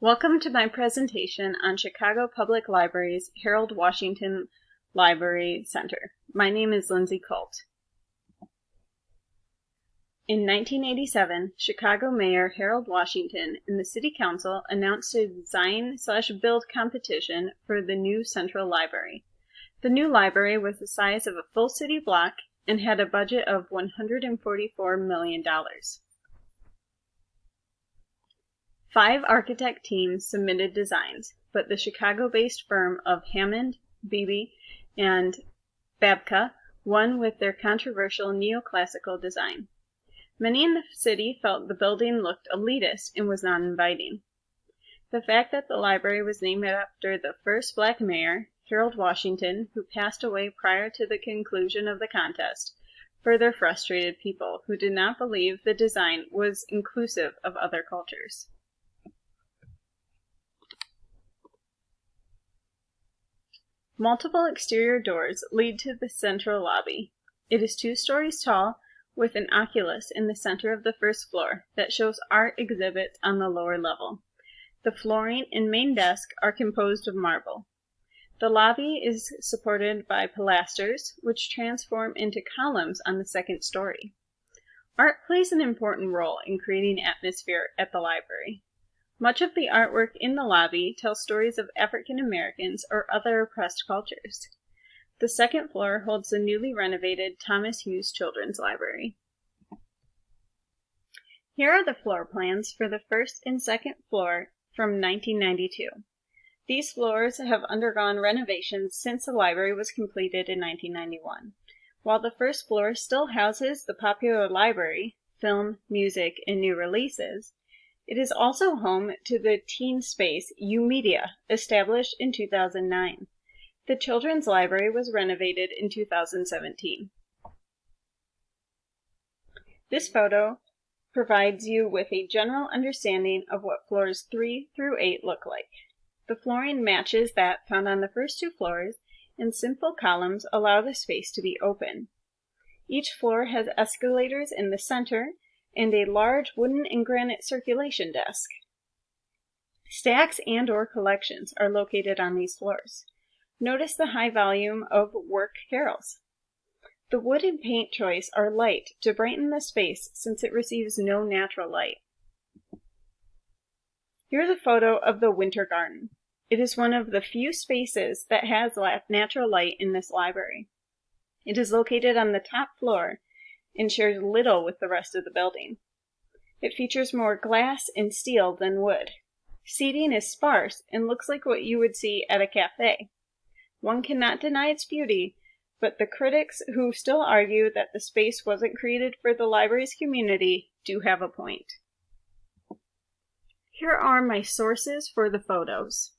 Welcome to my presentation on Chicago Public Library's Harold Washington Library Center. My name is Lindsay Colt. In 1987, Chicago Mayor Harold Washington and the City Council announced a design/build competition for the new Central Library. The new library was the size of a full city block and had a budget of $144 million. 5 architect teams submitted designs, but the Chicago-based firm of Hammond, Beebe, and Babka won with their controversial neoclassical design. Many in the city felt the building looked elitist and was not inviting. The fact that the library was named after the first black mayor, Harold Washington, who passed away prior to the conclusion of the contest, further frustrated people who did not believe the design was inclusive of other cultures. Multiple exterior doors lead to the central lobby. It is 2 stories tall, with an oculus in the center of the first floor that shows art exhibits on the lower level. The flooring and main desk are composed of marble. The lobby is supported by pilasters, which transform into columns on the second story. Art plays an important role in creating atmosphere at the library. Much of the artwork in the lobby tells stories of African Americans or other oppressed cultures. The second floor holds the newly renovated Thomas Hughes Children's Library. Here are the floor plans for the first and second floor from 1992. These floors have undergone renovations since the library was completed in 1991. While the first floor still houses the popular library, film, music, and new releases, it is also home to the teen space U-Media, established in 2009. The Children's Library was renovated in 2017. This photo provides you with a general understanding of what floors 3 through 8 look like. The flooring matches that found on the first 2 floors, and simple columns allow the space to be open. Each floor has escalators in the center and a large wooden and granite circulation desk. Stacks and/or collections are located on these floors. Notice the high volume of work carrels. The wood and paint choice are light to brighten the space since it receives no natural light. Here's a photo of the Winter Garden. It is one of the few spaces that has natural light in this library. It is located on the top floor and shares little with the rest of the building. It features more glass and steel than wood. Seating is sparse and looks like what you would see at a cafe. One cannot deny its beauty, but the critics who still argue that the space wasn't created for the library's community do have a point. Here are my sources for the photos.